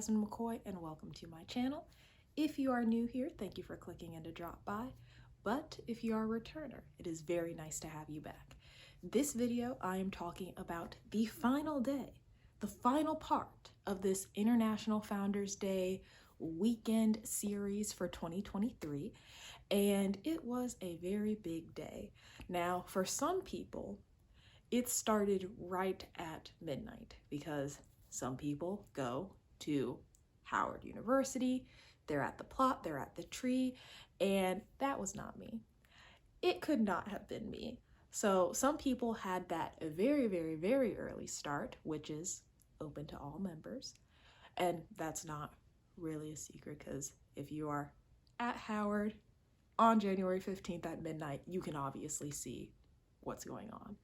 Jasmine McCoy, and welcome to my channel. If you are new here, thank you for clicking in to drop by. But if you are a returner, it is very nice to have you back. This video, I am talking about the final day, the final part of this International Founders Day weekend series for 2023. And it was a very big day. Now, for some people, it started right at midnight because some people go to Howard University, they're at the plot, they're at the tree, and that was not me. It could not have been me. So some people had that very, very, very early start, which is open to all members. And that's not really a secret because if you are at Howard on January 15th at midnight, you can obviously see what's going on.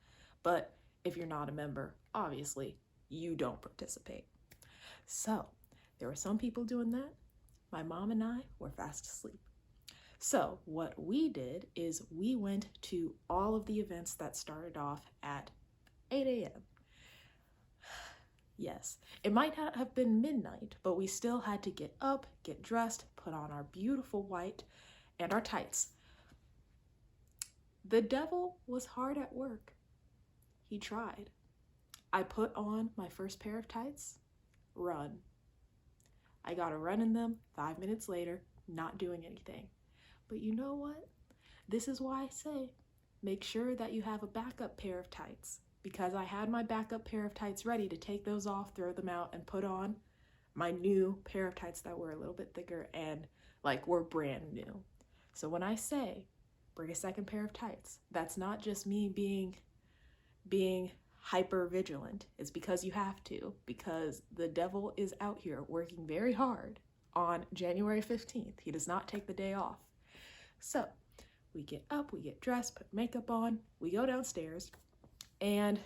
But if you're not a member, obviously you don't participate. So there were some people doing that. My mom and I were fast asleep. So what we did is we went to all of the events that started off at 8 a.m. Yes, it might not have been midnight, but we still had to get up, get dressed, put on our beautiful white and our tights. The devil was hard at work. He tried. I put on my first pair of tights, run. I got a run in them 5 minutes later, not doing anything. But you know what? This is why I say, make sure that you have a backup pair of tights, because I had my backup pair of tights ready to take those off, throw them out, and put on my new pair of tights that were a little bit thicker and like were brand new. So when I say bring a second pair of tights, that's not just me being hyper vigilant. It's because you have to, because the devil is out here working very hard on January 15th. He does not take the day off. So we get up, we get dressed, put makeup on, we go downstairs, and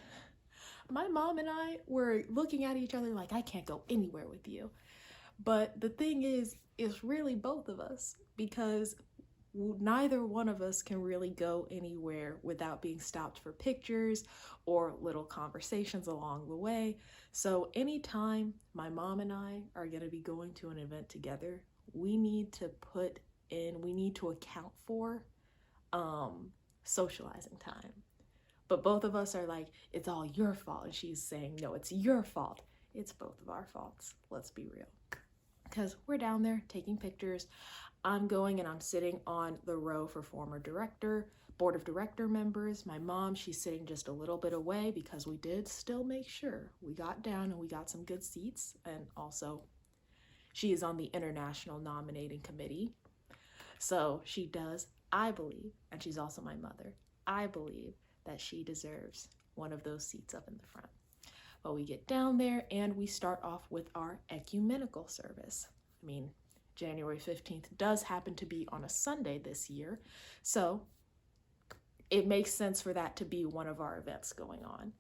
my mom and I were looking at each other like, I can't go anywhere with you. But the thing is, it's really both of us, because neither one of us can really go anywhere without being stopped for pictures or little conversations along the way. So anytime my mom and I are going to be going to an event together, we need to account for socializing time. But both of us are like, it's all your fault. And she's saying, no, it's your fault. It's both of our faults. Let's be real. Because we're down there taking pictures. I'm going and I'm sitting on the row for former board of director members. My mom, she's sitting just a little bit away because we did still make sure we got down and we got some good seats. And also she is on the international nominating committee. So she does, I believe, and she's also my mother, I believe that she deserves one of those seats up in the front. But we get down there and we start off with our ecumenical service. I mean, January 15th does happen to be on a Sunday this year, so it makes sense for that to be one of our events going on.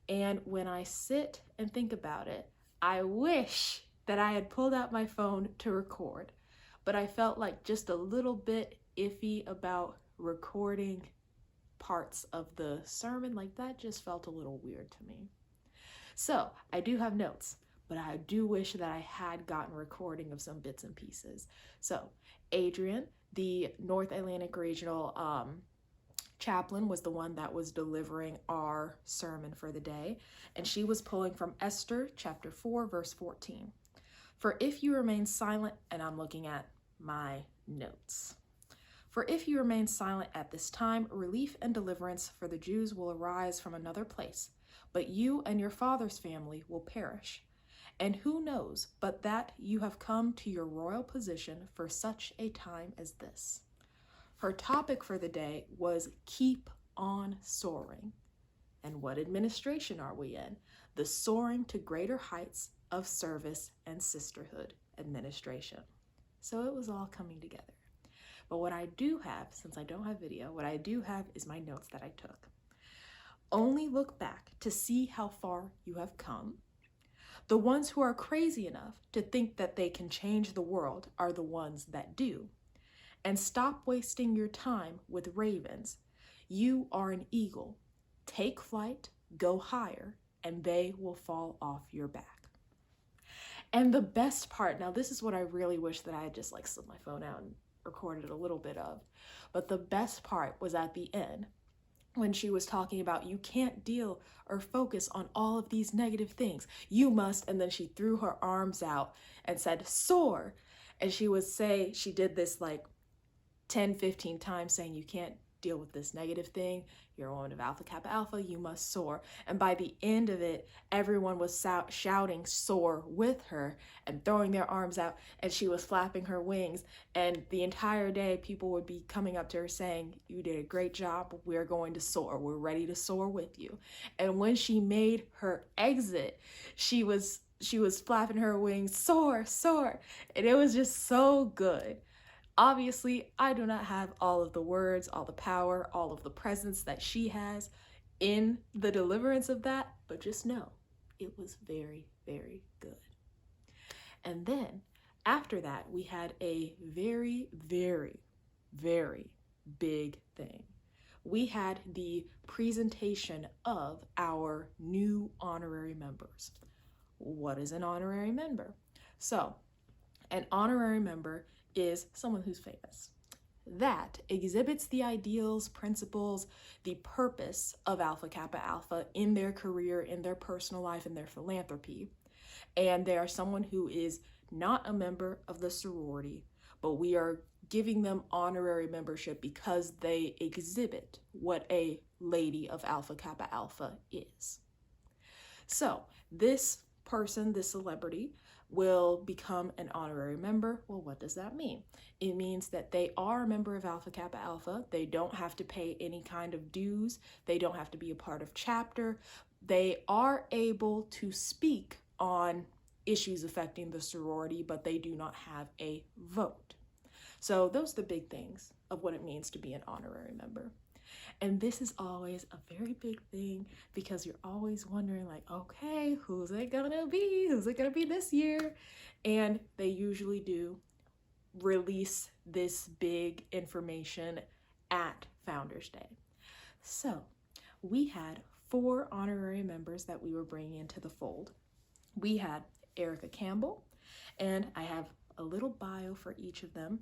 And when I sit and think about it, I wish that I had pulled out my phone to record, but I felt like just a little bit iffy about recording parts of the sermon. Like, that just felt a little weird to me. So I do have notes, but I do wish that I had gotten recording of some bits and pieces. So Adrian, the North Atlantic Regional chaplain, was the one that was delivering our sermon for the day, and she was pulling from Esther chapter 4, verse 14. For if you remain silent, and I'm looking at my notes. For if you remain silent at this time, relief and deliverance for the Jews will arise from another place, but you and your father's family will perish. And who knows but that you have come to your royal position for such a time as this. Her topic for the day was keep on soaring. And what administration are we in? The soaring to greater heights of service and sisterhood administration. So it was all coming together. But what I do have, since I don't have video, what I do have is my notes that I took. Only look back to see how far you have come. The ones who are crazy enough to think that they can change the world are the ones that do. And stop wasting your time with ravens. You are an eagle. Take flight, go higher, and they will fall off your back. And the best part, now this is what I really wish that I had just like slipped my phone out and recorded a little bit of, but the best part was at the end when she was talking about you can't deal or focus on all of these negative things. You must, and then she threw her arms out and said, soar. And she would say, she did this like 10, 15 times saying you can't deal with this negative thing. You're a woman of Alpha Kappa Alpha, you must soar. And by the end of it, everyone was shouting soar with her and throwing their arms out, and she was flapping her wings. And the entire day, people would be coming up to her saying, you did a great job, we're going to soar, we're ready to soar with you. And when she made her exit, she was flapping her wings, soar, soar. And it was just so good. Obviously, I do not have all of the words, all the power, all of the presence that she has in the deliverance of that, but just know it was very, very good. And then after that, we had a very, very, very big thing. We had the presentation of our new honorary members. What is an honorary member? So, an honorary member is someone who's famous, that exhibits the ideals, principles, the purpose of Alpha Kappa Alpha in their career, in their personal life, in their philanthropy. And they are someone who is not a member of the sorority, but we are giving them honorary membership because they exhibit what a lady of Alpha Kappa Alpha is. So this person, this celebrity, will become an honorary member. Well, what does that mean? It means that they are a member of Alpha Kappa Alpha. They don't have to pay any kind of dues. They don't have to be a part of chapter. They are able to speak on issues affecting the sorority, but they do not have a vote. So those are the big things of what it means to be an honorary member. And this is always a very big thing because you're always wondering like, okay, who's it gonna be? Who's it gonna be this year? And they usually do release this big information at Founders Day. So we had 4 honorary members that we were bringing into the fold. We had Erica Campbell, and I have a little bio for each of them.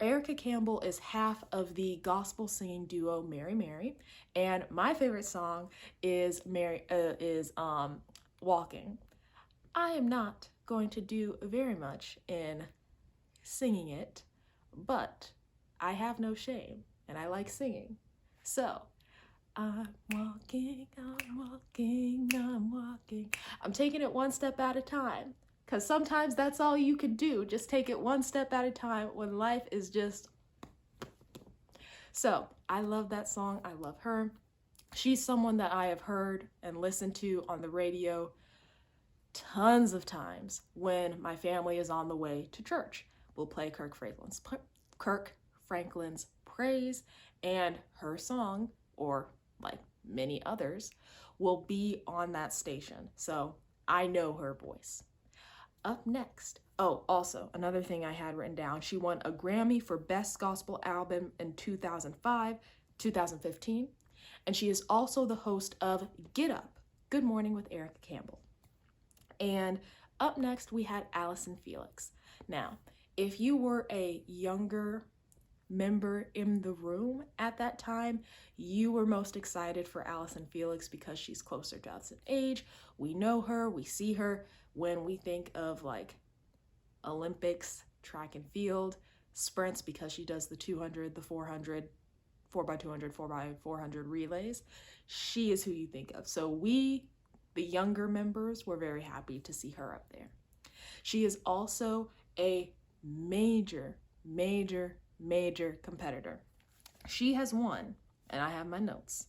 Erica Campbell is half of the gospel singing duo Mary Mary, and my favorite song is Walking. I am not going to do very much in singing it, but I have no shame and I like singing. So I'm walking, I'm walking, I'm walking. I'm taking it one step at a time. Because sometimes that's all you can do. Just take it one step at a time when life is just... So I love that song. I love her. She's someone that I have heard and listened to on the radio tons of times when my family is on the way to church. We'll play Kirk Franklin's Praise, and her song, or like many others, will be on that station. So I know her voice. Up next, oh, also another thing I had written down, she won a Grammy for Best Gospel Album in 2015, and she is also the host of Get Up, Good Morning with Erica Campbell. And up next, we had Allison Felix. Now, if you were a younger member in the room at that time, you were most excited for Allison Felix because she's closer to us in age. We know her, we see her when we think of like Olympics, track and field, sprints, because she does the 200, the 400, 4x200, 4x400 relays. She is who you think of. So we, the younger members, were very happy to see her up there. She is also a major competitor. She has won, and I have my notes,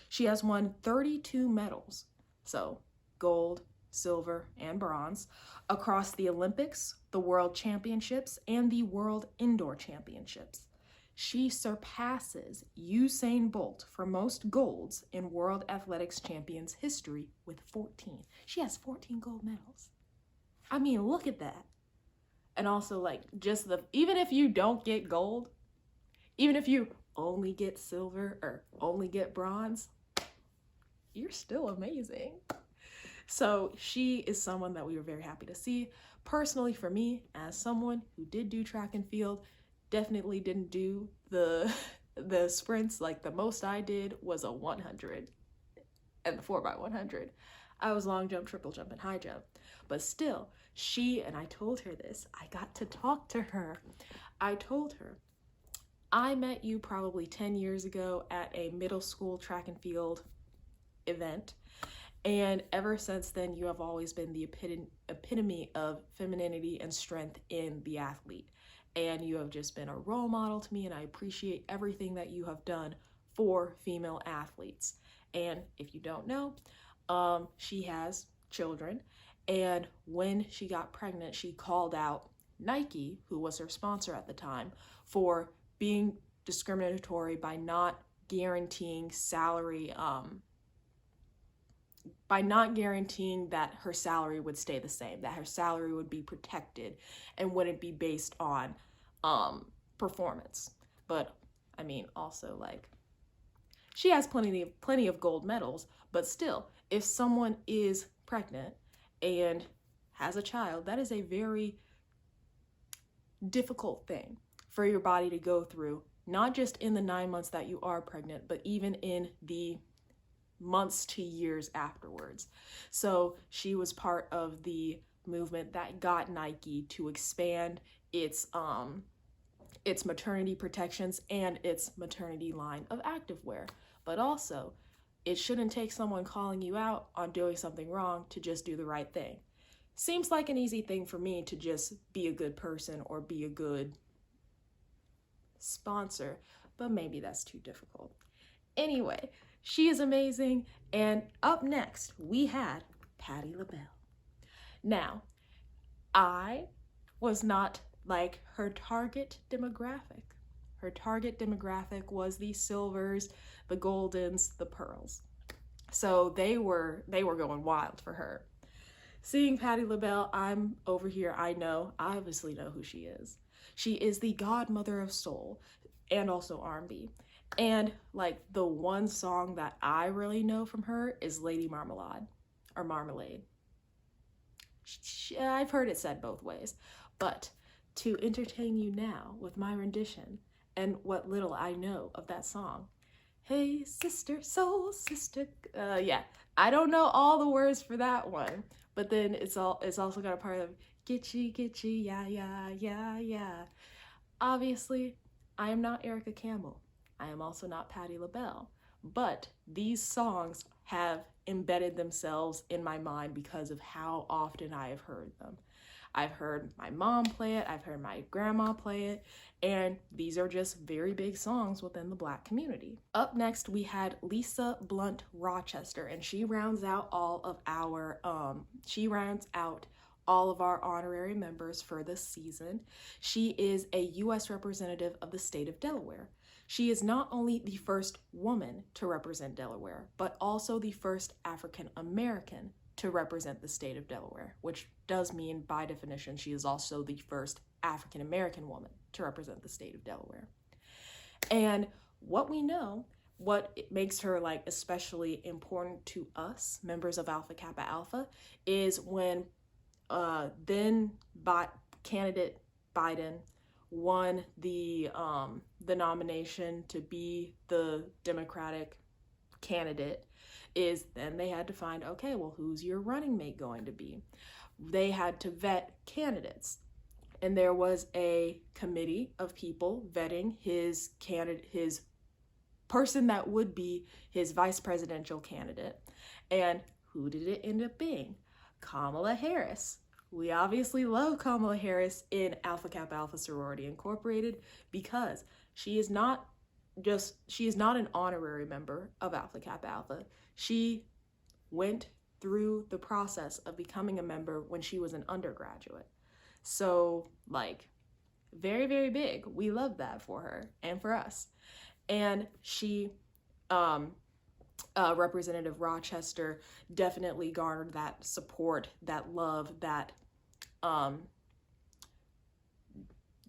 she has won 32 medals, so gold, silver, and bronze, across the Olympics, the World Championships, and the World Indoor Championships. She surpasses Usain Bolt for most golds in World Athletics Champions history with 14. She has 14 gold medals. I mean, look at that. And also, like, just even if you don't get gold, even if you only get silver or only get bronze, you're still amazing. So she is someone that we were very happy to see. Personally, for me, as someone who did do track and field, definitely didn't do the the sprints. Like, the most I did was a 100 and the 4x100. I was long jump, triple jump, and high jump. But still, and I told her this, I got to talk to her. I told her, I met you probably 10 years ago at a middle school track and field event. And ever since then, you have always been the epitome of femininity and strength in the athlete. And you have just been a role model to me, and I appreciate everything that you have done for female athletes. And if you don't know, she has children. And when she got pregnant, she called out Nike, who was her sponsor at the time, for being discriminatory by not guaranteeing salary, by not guaranteeing that her salary would stay the same, that her salary would be protected and wouldn't be based on performance. But I mean, also, like, she has plenty of gold medals, but still, if someone is pregnant and has a child, that is a very difficult thing for your body to go through, not just in the 9 months that you are pregnant, but even in the months to years afterwards. So she was part of the movement that got Nike to expand its maternity protections and its maternity line of activewear. But also, it shouldn't take someone calling you out on doing something wrong to just do the right thing. Seems like an easy thing for me to just be a good person or be a good sponsor, but maybe that's too difficult. Anyway, she is amazing. And up next, we had Patti LaBelle. Now, I was not like her target demographic. Her target demographic was the silvers, the goldens, the pearls. So they were going wild for her. Seeing Patti LaBelle, I'm over here, I obviously know who she is. She is the godmother of soul and also R&B. And like, the one song that I really know from her is Lady Marmalade, or Marmalade. I've heard it said both ways, but to entertain you now with my rendition and what little I know of that song. Hey, sister, soul sister. Yeah, I don't know all the words for that one, but then it's also got a part of gitchy, yeah, yeah, yeah, yeah. Obviously, I am not Erica Campbell. I am also not Patti LaBelle, but these songs have embedded themselves in my mind because of how often I have heard them. I've heard my mom play it, I've heard my grandma play it, and these are just very big songs within the Black community. Up next, we had Lisa Blunt Rochester, and she rounds out all of our honorary members for this season. She is a U.S. representative of the state of Delaware. She is not only the first woman to represent Delaware, but also the first African American to represent the state of Delaware, which does mean, by definition, she is also the first African American woman to represent the state of Delaware. And what we know, what makes her like especially important to us, members of Alpha Kappa Alpha, is when then candidate Biden won the nomination to be the Democratic candidate, is then they had to find, okay, well, who's your running mate going to be? They had to vet candidates. And there was a committee of people vetting his person that would be his vice presidential candidate. And who did it end up being? Kamala Harris. We obviously love Kamala Harris in Alpha Kappa Alpha Sorority Incorporated because she is not an honorary member of Alpha Kappa Alpha. She went through the process of becoming a member when she was an undergraduate. So, like, very, very big. We love that for her and for us. And she, Representative Rochester, definitely garnered that support, that love, that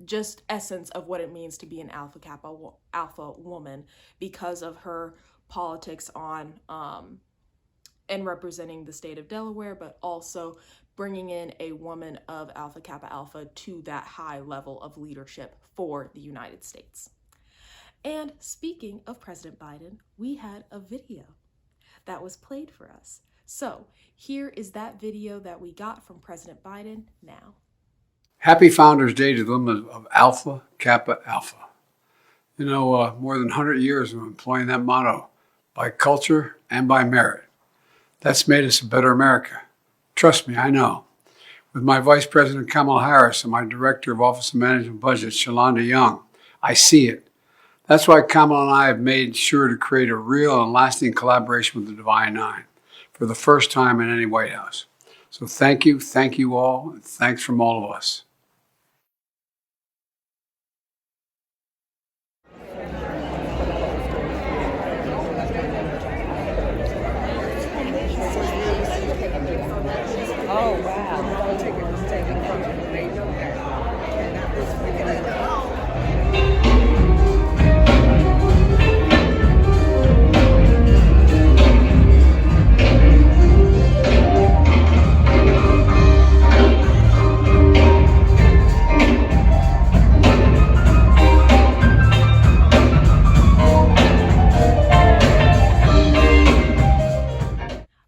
just essence of what it means to be an Alpha Kappa Alpha woman because of her politics on and representing the state of Delaware, but also bringing in a woman of Alpha Kappa Alpha to that high level of leadership for the United States. And speaking of President Biden, we had a video that was played for us. So here is that video that we got from President Biden now. Happy Founders Day to the women of Alpha Kappa Alpha. You know, more than 100 years of employing that motto, by culture and by merit. That's made us a better America. Trust me, I know. With my Vice President Kamala Harris and my Director of Office of Management Budget, Shalonda Young, I see it. That's why Kamala and I have made sure to create a real and lasting collaboration with the Divine Nine for the first time in any White House. So thank you all, and thanks from all of us. Oh, wow.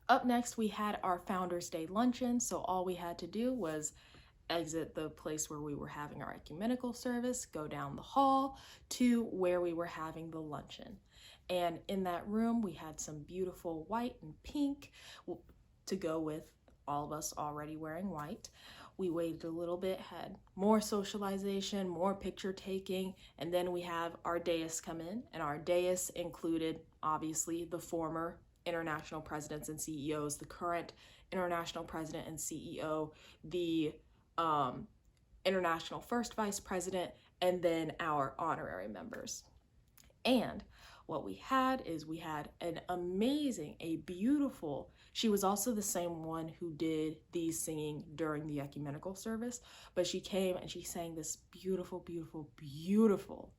Up next, we had our Founders Day luncheon, so all we had to do was exit the place where we were having our ecumenical service, go down the hall to where we were having the luncheon. And in that room, we had some beautiful white and pink to go with all of us already wearing white. We waited a little bit, had more socialization, more picture taking, and then we have our dais come in, and our dais included, obviously, the former international presidents and CEOs, the current international president and CEO, the international first vice president, and then our honorary members. And what we had is we had an amazing, a beautiful, she was also the same one who did the singing during the ecumenical service, but she came and she sang this beautiful, beautiful, beautiful,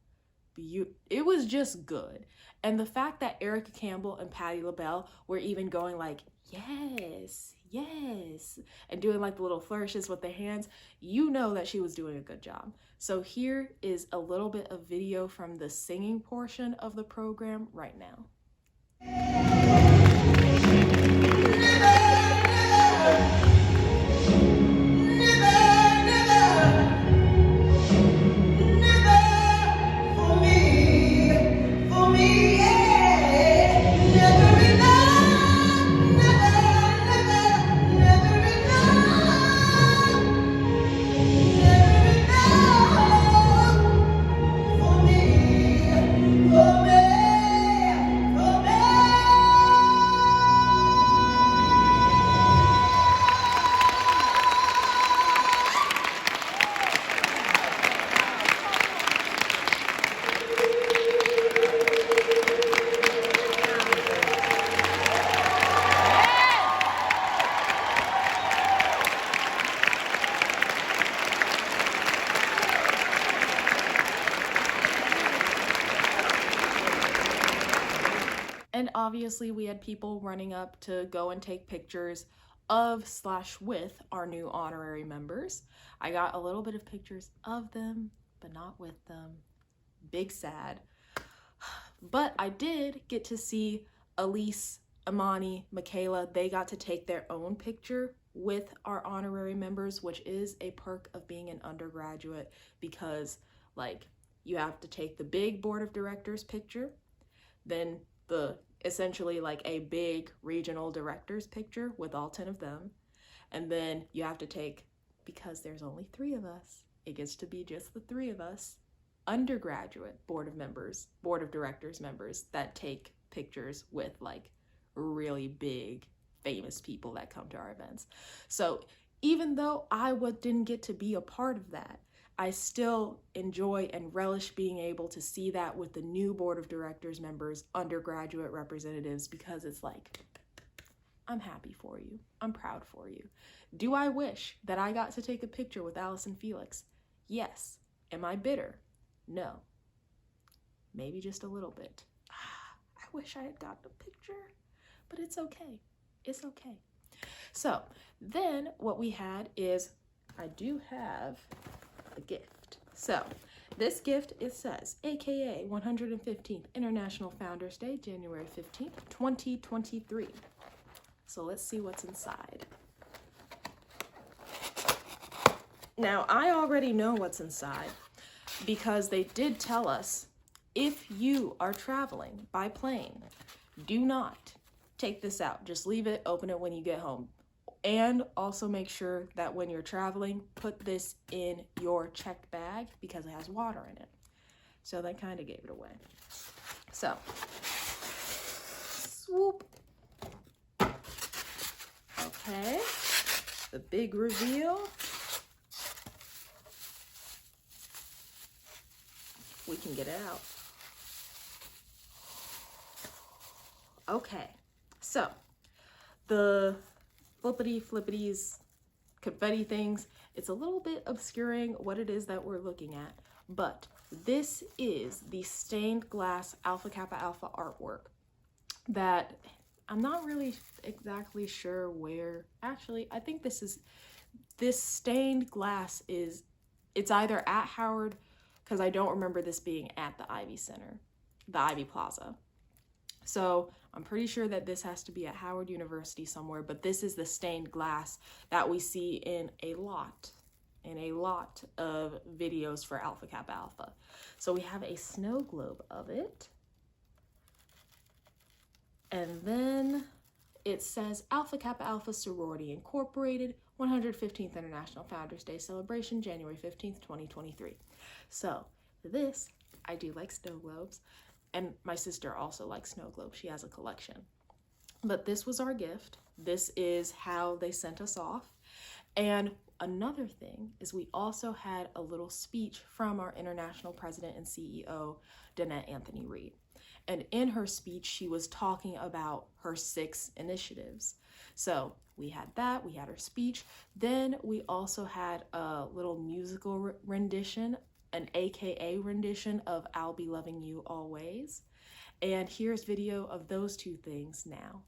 it was just good. And the fact that Erica Campbell and Patti LaBelle were even going like, yes, yes, and doing like the little flourishes with their hands, you know that she was doing a good job. So here is a little bit of video from the singing portion of the program right now. And obviously we had people running up to go and take pictures of/with our new honorary members. I got a little bit of pictures of them, but not with them. Big sad. But I did get to see Elise, Amani, Michaela. They got to take their own picture with our honorary members, which is a perk of being an undergraduate, because like you have to take the big board of directors picture, then the essentially like a big regional directors picture with all 10 of them. And then you have to take, because there's only 3 of us, it gets to be just the 3 of us, undergraduate board of directors members that take pictures with like really big famous people that come to our events. So even though I didn't get to be a part of that, I still enjoy and relish being able to see that with the new board of directors members, undergraduate representatives, because it's like, I'm happy for you. I'm proud for you. Do I wish that I got to take a picture with Allison Felix? Yes. Am I bitter? No. Maybe just a little bit. I wish I had gotten a picture, but it's okay. It's okay. So then what we had is, I do have a gift. So this gift, it says, AKA 115th International Founders Day, January 15th, 2023. So let's see what's inside. Now, I already know what's inside because they did tell us, if you are traveling by plane, do not take this out. Just leave it, open it when you get home. And also make sure that when you're traveling, put this in your checked bag because it has water in it. So they kind of gave it away. So, swoop. Okay, the big reveal. We can get it out. Okay, so the flippities, confetti things, it's a little bit obscuring what it is that we're looking at, but this is the stained glass Alpha Kappa Alpha artwork that I'm not really exactly sure where. Actually, I think this stained glass it's either at Howard, because I don't remember this being at the Ivy Center, the Ivy Plaza. So I'm pretty sure that this has to be at Howard University somewhere, but this is the stained glass that we see in a lot of videos for Alpha Kappa Alpha. So we have a snow globe of it. And then it says Alpha Kappa Alpha Sorority Incorporated, 115th International Founders Day Celebration, January 15th, 2023. So this, I do like snow globes. And my sister also likes snow globes. She has a collection. But this was our gift. This is how they sent us off. And another thing is we also had a little speech from our international president and CEO, Danette Anthony Reed. And in her speech, she was talking about her 6 initiatives. So we had that, we had her speech. Then we also had a little musical rendition, an AKA rendition of I'll Be Loving You Always. And here's video of those 2 things now.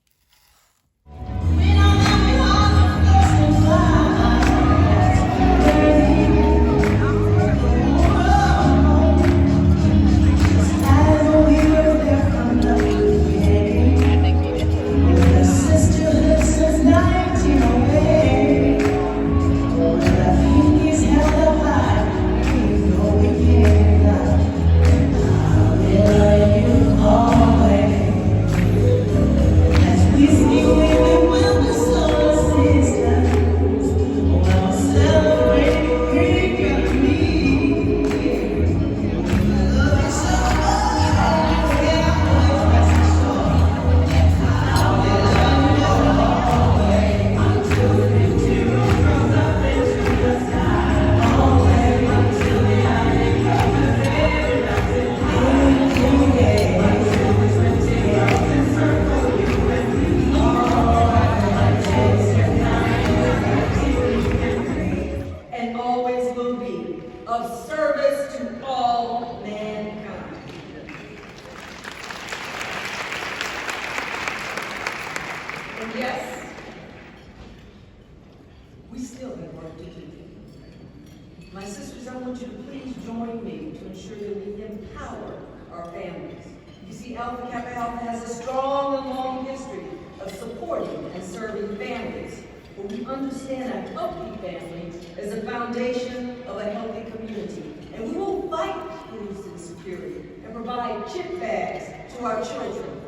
Alpha Kappa Alpha has a strong and long history of supporting and serving families, but we understand a healthy family is a foundation of a healthy community. And we will fight food insecurity and provide chip bags to our children.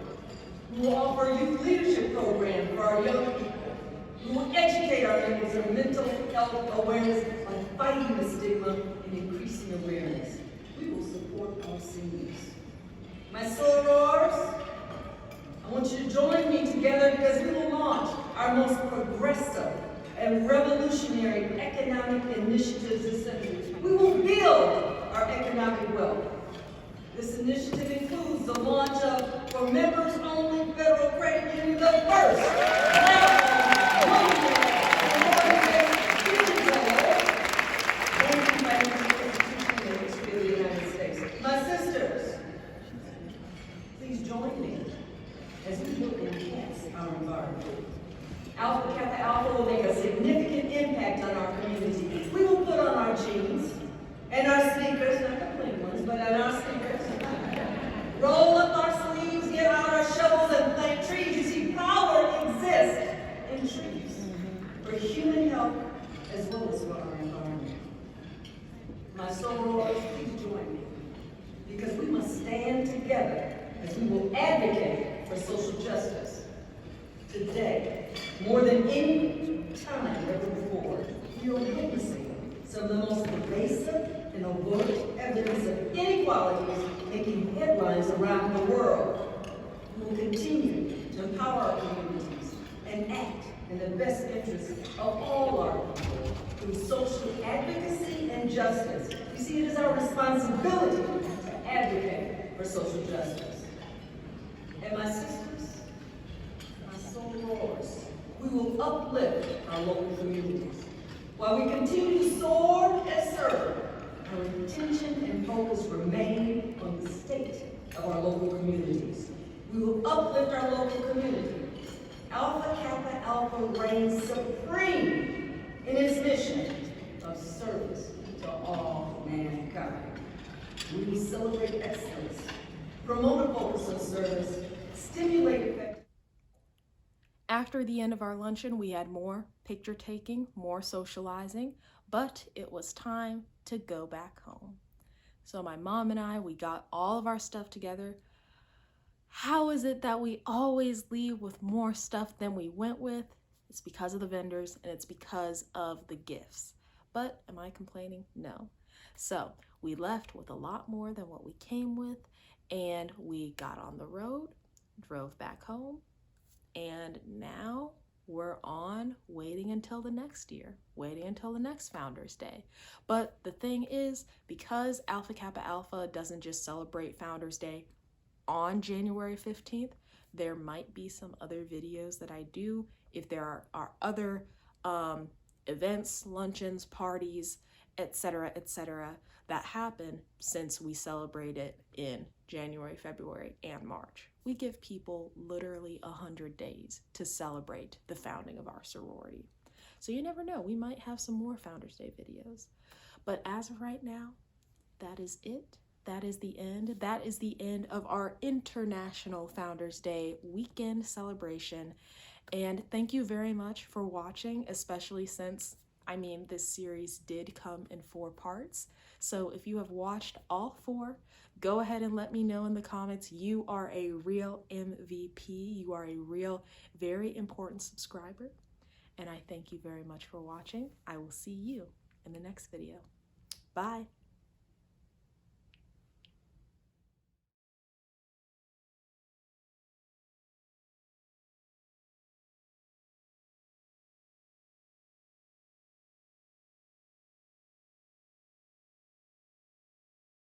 We will offer a youth leadership program for our young people. We will educate our members on mental health awareness, on fighting the stigma and increasing awareness. We will support our seniors. My sorors, I want you to join me together because we will launch our most progressive and revolutionary economic initiatives this century. We will build our economic wealth. This initiative includes the launch of, for members-only federal credit union, the first join me as we look and enhance our environment. Alpha Kappa Alpha My sorors, please join me, because we must stand together as we will advocate for social justice. Today, more than any time ever before, we are witnessing some of the most pervasive and overt evidence of inequalities making headlines around the world. We will continue to empower our communities and act in the best interest of all our people through social advocacy and justice. You see, it is our responsibility to advocate for social justice. And my sisters, my sorors, we will uplift our local communities. While we continue to soar and serve, our intention and focus remain on the state of our local communities. We will uplift our local community. Alpha Kappa Alpha reigns supreme in its mission of service to all mankind. We will celebrate excellence, promote a focus on service, stimulate effective. After the end of our luncheon, we had more picture taking, more socializing, but it was time to go back home. So my mom and I, we got all of our stuff together. How is it that we always leave with more stuff than we went with? It's because of the vendors and it's because of the gifts. But am I complaining? No. So we left with a lot more than what we came with, and we got on the road, drove back home, and now we're on waiting until the next year, waiting until the next Founders Day. But the thing is, because Alpha Kappa Alpha doesn't just celebrate Founders Day on January 15th, there might be some other videos that I do if there are other events, luncheons, parties, etc., that happen since we celebrate it in January, February, and March. We give people literally 100 days to celebrate the founding of our sorority. So you never know, we might have some more Founders Day videos. But as of right now, that is it. That is the end. That is the end of our International Founders Day weekend celebration. And thank you very much for watching, especially since, this series did come in 4 parts. So if you have watched all 4, go ahead and let me know in the comments. You are a real MVP. You are a real, very important subscriber. And I thank you very much for watching. I will see you in the next video. Bye.